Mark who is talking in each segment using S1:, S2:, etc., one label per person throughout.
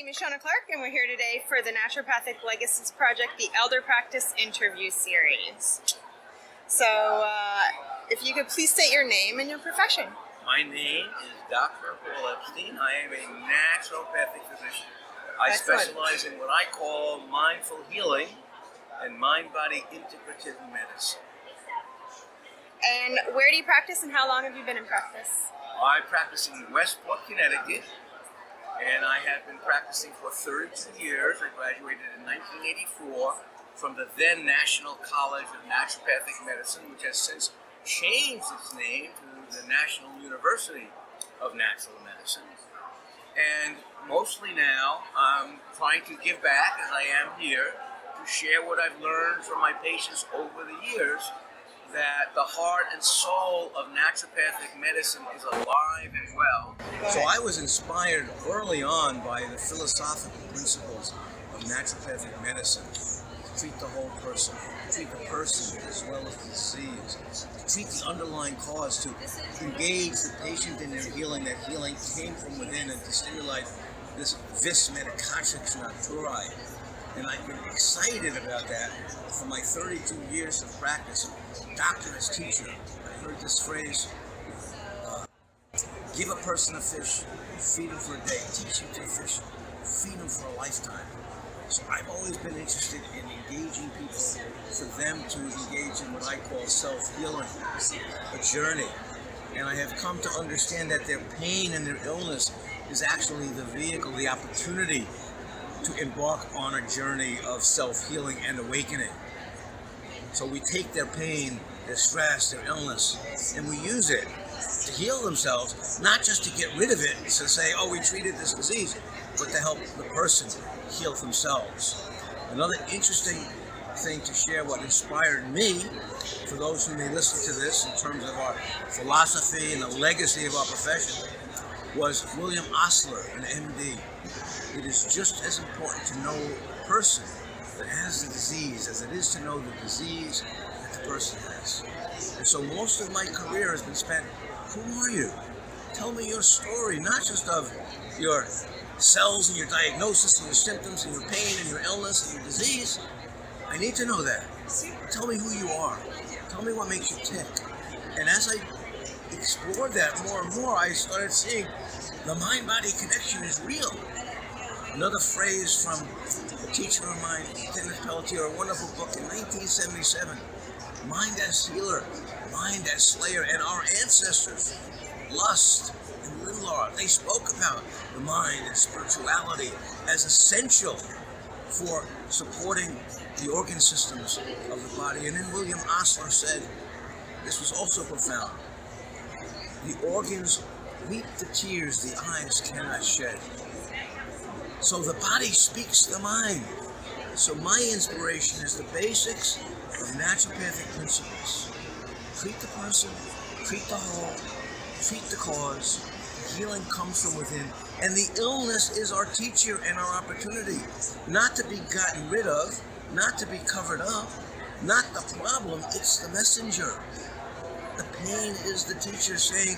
S1: name is Shona Clark, and we're here today for the Naturopathic Legacies Project, the Elder Practice Interview Series. So, if you could please state your name and your profession.
S2: My name is Dr. Paul Epstein. I am a naturopathic physician. I specialize in what I call mindful healing and mind-body integrative medicine.
S1: And where do you practice, and how long have you been in practice?
S2: I practice in Westport, Connecticut, and I have been practicing for 32 years. I graduated in 1984 from the then National College of Naturopathic Medicine, which has since changed its name to the National University of Natural Medicine. And mostly now, I'm trying to give back, as I am here, to share what I've learned from my patients over the years, that the heart and soul of naturopathic medicine is alive and well. So I was inspired early on by the philosophical principles of naturopathic medicine. To treat the whole person, to treat the person as well as the disease, to treat the underlying cause, to engage the patient in their healing. That healing came from within, and to stimulate this vis medicatrix naturae. And I've been excited about that for my 32 years of practice. Doctor as teacher. I heard this phrase, give a person a fish, feed him for a day, teach him to fish, feed him for a lifetime. So I've always been interested in engaging people, for them to engage in what I call self-healing, a journey. And I have come to understand that their pain and their illness is actually the vehicle, the opportunity to embark on a journey of self-healing and awakening. So we take their pain, their stress, their illness, and we use it to heal themselves, not just to get rid of it, to say, oh, we treated this disease, but to help the person heal themselves. Another interesting thing to share, what inspired me, for those who may listen to this in terms of our philosophy and the legacy of our profession, was William Osler, an MD. It is just as important to know a person that has the disease as it is to know the disease that the person has. And so most of my career has been spent, who are you? Tell me your story, not just of your cells and your diagnosis and your symptoms and your pain and your illness and your disease. I need to know that. Tell me who you are. Tell me what makes you tick. And as I explored that more and more, I started seeing the mind-body connection is real. Another phrase from a teacher of mine, Kenneth Pelletier, a wonderful book in 1977, mind as healer, mind as slayer. And our ancestors, Lust and Lindlar, they spoke about the mind and spirituality as essential for supporting the organ systems of the body. And then William Osler said, this was also profound, the organs weep the tears the eyes cannot shed. So the body speaks the mind. So my inspiration is the basics of naturopathic principles. Treat the person, treat the whole, treat the cause. Healing comes from within. And the illness is our teacher and our opportunity. Not to be gotten rid of, not to be covered up, not the problem, it's the messenger. The pain is the teacher saying,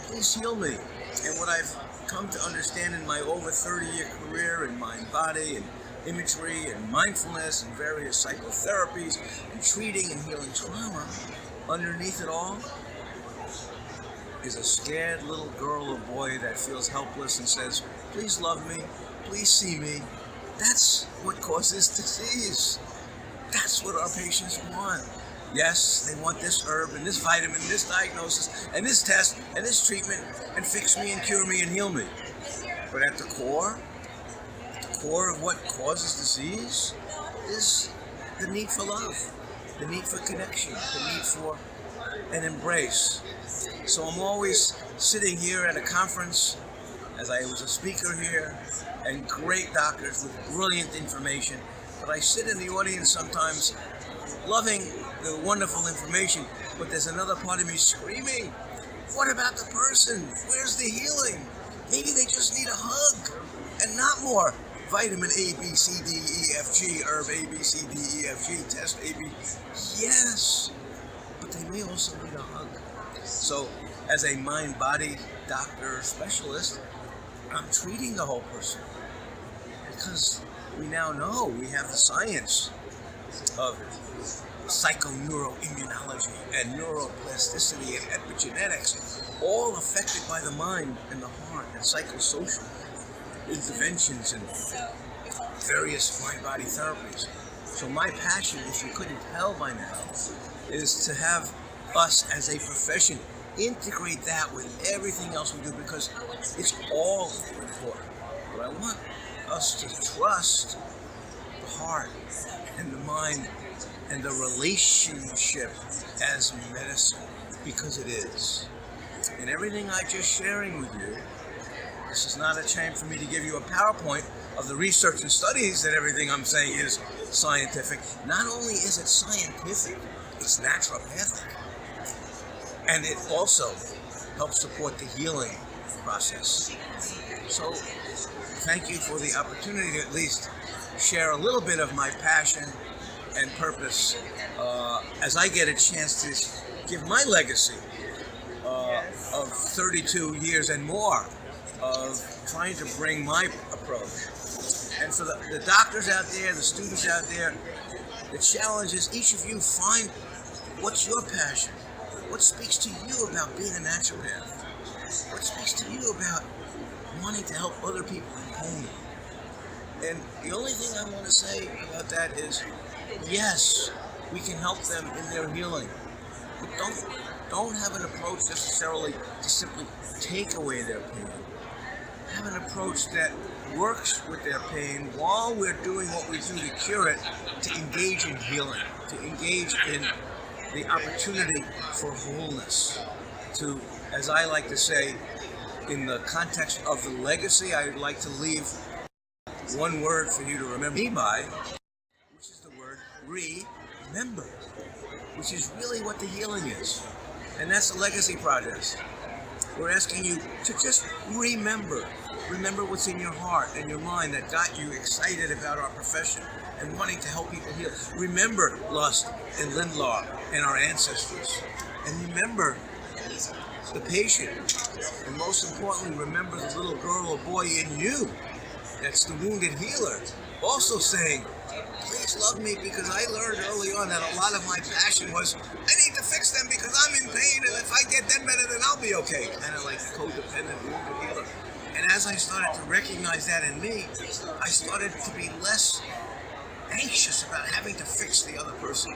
S2: please heal me. And what I've come to understand in my over 30-year career in mind, body, and imagery, and mindfulness, and various psychotherapies, and treating and healing trauma, underneath it all is a scared little girl or boy that feels helpless and says, please love me, please see me. That's what causes disease. That's what our patients want. Yes, they want this herb and this vitamin, and this diagnosis, and this test, and this treatment, and fix me and cure me and heal me. But at the core of what causes disease is the need for love, the need for connection, the need for an embrace. So I'm always sitting here at a conference, as I was a speaker here, and great doctors with brilliant information, but I sit in the audience sometimes loving the wonderful information, but there's another part of me screaming, what about the person? Where's the healing? Maybe they just need a hug and not more vitamin A, B, C, D, E, F, G, herb A, B, C, D, E, F, G, test A, B. Yes, but they may also need a hug. So as a mind-body doctor specialist, I'm treating the whole person. because we now know we have the science of psychoneuroimmunology and neuroplasticity and epigenetics, all affected by the mind and the heart, and psychosocial interventions and various mind-body therapies. So my passion, if you couldn't tell by now, is to have us as a profession integrate that with everything else we do, because it's all important. But I want us to trust the heart and the mind and the relationship as medicine, because it is. And everything I'm just sharing with you, this is not a time for me to give you a PowerPoint of the research and studies that everything I'm saying is scientific. Not only is it scientific, it's naturopathic. And it also helps support the healing process. So thank you for the opportunity to at least share a little bit of my passion and purpose as I get a chance to give my legacy of 32 years and more of trying to bring my approach. And for the doctors out there, the students out there, the challenge is each of you find what's your passion. What speaks to you about being a naturopath? What speaks to you about wanting to help other people in pain? And the only thing I want to say about that is, yes, we can help them in their healing. But don't have an approach necessarily to simply take away their pain. Have an approach that works with their pain while we're doing what we do to cure it, to engage in healing, to engage in the opportunity for wholeness, to, as I like to say, in the context of the legacy, I would like to leave one word for you to remember me by, which is the word remember, which is really what the healing is. And that's the legacy project. We're asking you to just remember what's in your heart and your mind that got you excited about our profession and wanting to help people heal. Remember Lust and Lindlar and our ancestors. And remember the patient. And most importantly, remember the little girl or boy in you that's the wounded healer, also saying, please love me, because I learned early on that a lot of my passion was, I need to fix them because I'm in pain, and if I get them better, then I'll be okay. Kind of like the codependent wounded healer. And as I started to recognize that in me, I started to be less anxious about having to fix the other person.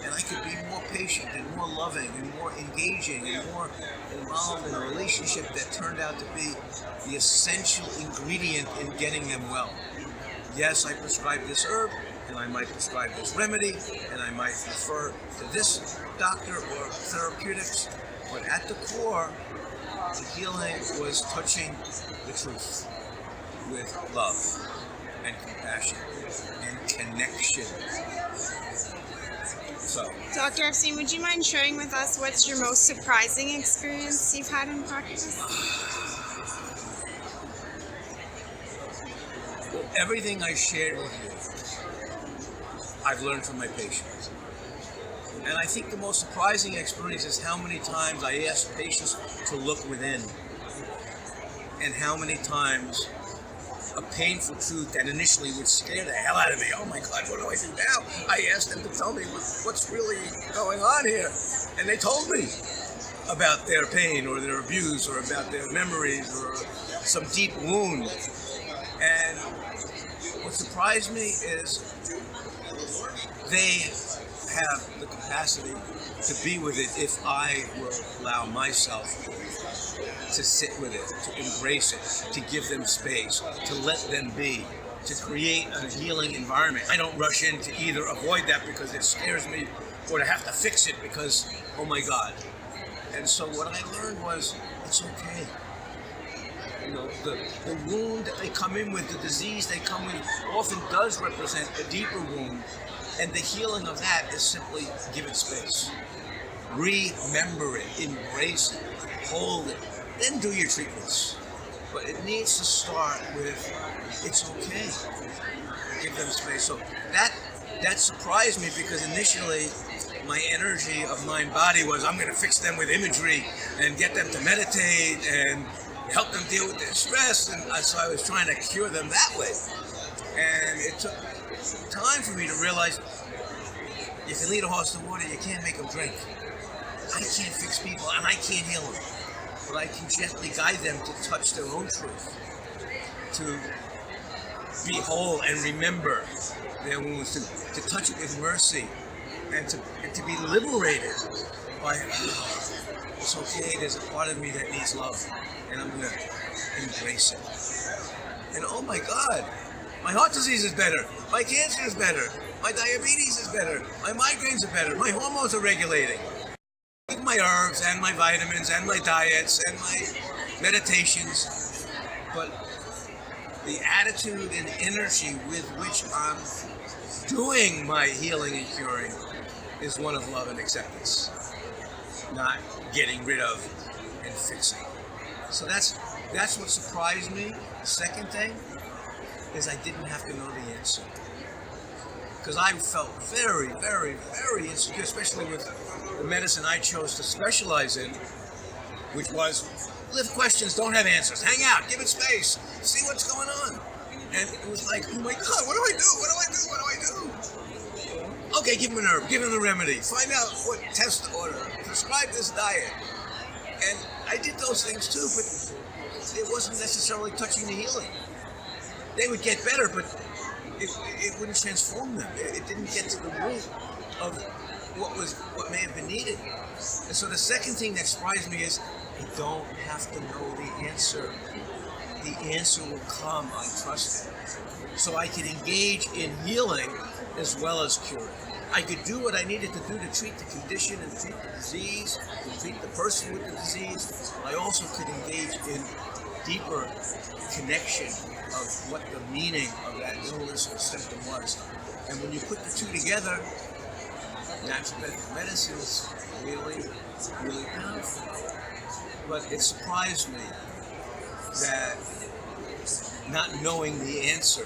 S2: And I could be more patient and more loving and more engaging and more involved in a relationship that turned out to be the essential ingredient in getting them well. Yes, I prescribe this herb, and I might prescribe this remedy, and I might refer to this doctor or therapeutics, but at the core, the healing was touching the truth with love and compassion and connection. So,
S1: Dr. Epstein, would you mind sharing with us what's your most surprising experience you've had in practice?
S2: Well, everything I shared with you, I've learned from my patients. And I think the most surprising experience is how many times I asked patients to look within, and how many times a painful truth that initially would scare the hell out of me. Oh my God, what do I do now? I asked them to tell me what's really going on here. And they told me about their pain or their abuse or about their memories or some deep wound. And what surprised me is they have the capacity to be with it if I will allow myself to sit with it, to embrace it, to give them space, to let them be, to create a healing environment. I don't rush in to either avoid that because it scares me or to have to fix it because, oh my God. And so what I learned was, it's okay. You know, the wound that they come in with, the disease they come with, often does represent a deeper wound. And the healing of that is simply give it space. Remember it, embrace it, hold it, then do your treatments. But it needs to start with, it's okay. Give them space. So that surprised me because initially my energy of mind body was, I'm going to fix them with imagery and get them to meditate and help them deal with their stress. And so I was trying to cure them that way. And it took time for me to realize you can lead a horse to water, you can't make him drink. I can't fix people and I can't heal them. But I can gently guide them to touch their own truth, to be whole and remember their wounds, to touch it with mercy, and to be liberated by, it's okay, there's a part of me that needs love, and I'm going to embrace it. And oh my God, my heart disease is better, my cancer is better, my diabetes is better, my migraines are better, my hormones are regulating. With my herbs and my vitamins and my diets and my meditations, but the attitude and energy with which I'm doing my healing and curing is one of love and acceptance, not getting rid of and fixing. So that's what surprised me. The second thing is I didn't have to know the answer, because I felt very, very, very insecure, especially with the medicine I chose to specialize in, which was lift questions, don't have answers, hang out, give it space, see what's going on. And it was like, oh my God, what do I do? What do I do? What do I do? Okay, give him an herb, give him the remedy, find out what test to order, prescribe this diet. And I did those things too, but it wasn't necessarily touching the healing. They would get better, but it wouldn't transform them. It didn't get to the root of what may have been needed. And so the second thing that surprised me is you don't have to know the answer. The answer will come, I trust it. So I could engage in healing as well as curing. I could do what I needed to do to treat the condition and treat the disease, to treat the person with the disease. I also could engage in deeper connection of what the meaning of that illness or symptom was. And when you put the two together, naturopathic medicine is really, really powerful. But it surprised me that not knowing the answer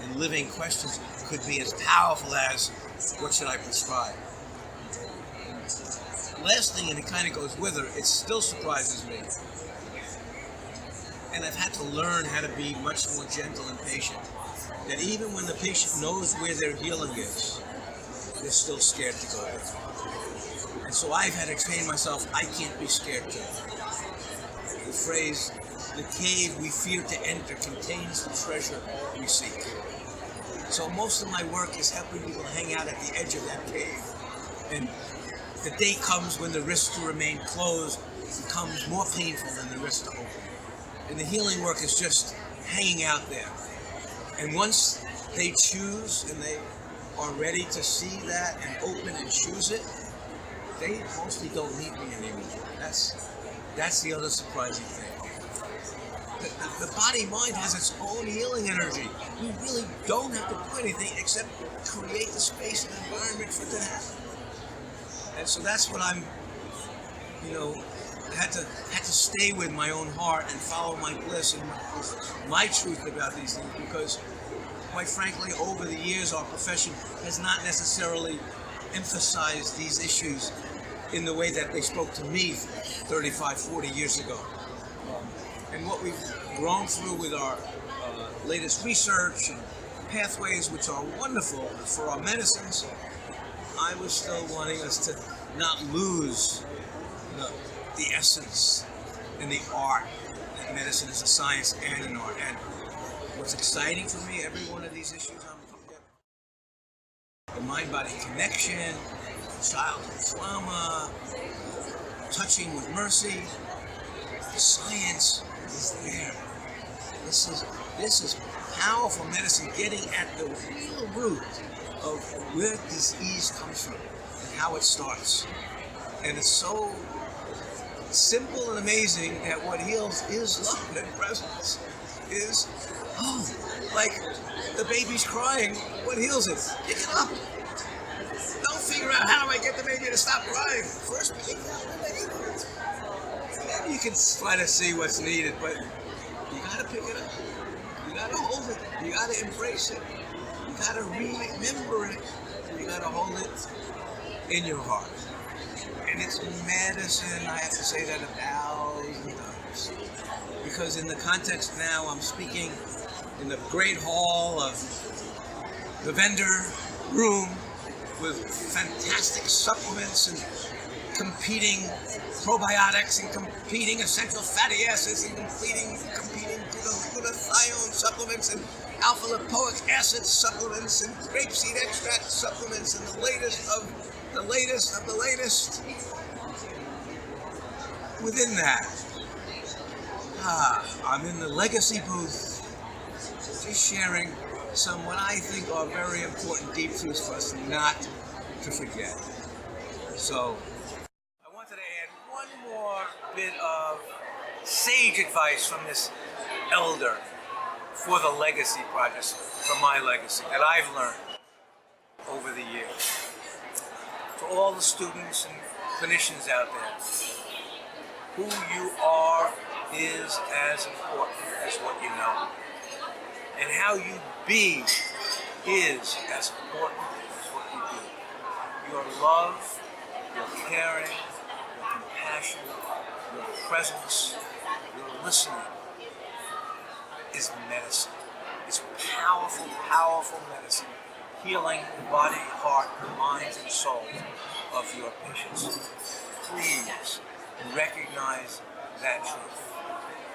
S2: and living questions could be as powerful as, what should I prescribe? Last thing, and it kind of goes with her, it still surprises me. And I've had to learn how to be much more gentle and patient. That even when the patient knows where their healing is, they're still scared to go there. And so I've had to train myself, I can't be scared to. The phrase, the cave we fear to enter contains the treasure we seek. So most of my work is helping people hang out at the edge of that cave. And the day comes when the risk to remain closed becomes more painful than the risk to open. And the healing work is just hanging out there. And once they choose and they are ready to see that and open and choose it, they mostly don't need me anymore. That's the other surprising thing. The body-mind has its own healing energy. We really don't have to do anything except create the space and environment for it to happen. And so that's what I'm, had to stay with my own heart and follow my bliss and my truth about these things, because quite frankly, over the years, our profession has not necessarily emphasized these issues in the way that they spoke to me 35, 40 years ago. And what we've grown through with our latest research and pathways, which are wonderful for our medicines, I was still wanting us to not lose the essence and the art that medicine is a science and an art. And what's exciting for me, every one of these issues I'm talking about, the mind-body connection, childhood trauma, touching with mercy, the science is there. This is powerful medicine, getting at the real root of where disease comes from and how it starts. And it's so simple and amazing that what heals is love and presence. Is, like the baby's crying, what heals it? Pick it up. Don't figure out how do I get the baby to stop crying. First pick it up and then ignore it. Maybe you can try to see what's needed, but you gotta pick it up. You gotta hold it. You gotta embrace it. You gotta remember it. You gotta hold it in your heart. And it's medicine, I have to say that 1,000 times. Because in the context now, I'm speaking in the great hall of the vendor room with fantastic supplements and competing probiotics and competing essential fatty acids and competing glutathione supplements and alpha lipoic acid supplements and grapeseed extract supplements and the latest of the latest. Within that, I'm in the legacy booth, just sharing some what I think are very important deep truths for us not to forget. So, I wanted to add one more bit of sage advice from this elder for the legacy project, for my legacy, that I've learned over the years. To all the students and clinicians out there, who you are is as important as what you know. And how you be is as important as what you do. Your love, your caring, your compassion, your presence, your listening is medicine. It's powerful, powerful medicine, healing the body, heart, minds, and souls of your patients. Please recognize that truth.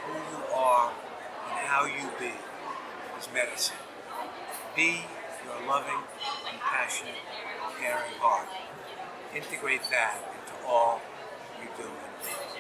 S2: Who you are and how you be is medicine. Be your loving, compassionate, caring heart. Integrate that into all you do and be.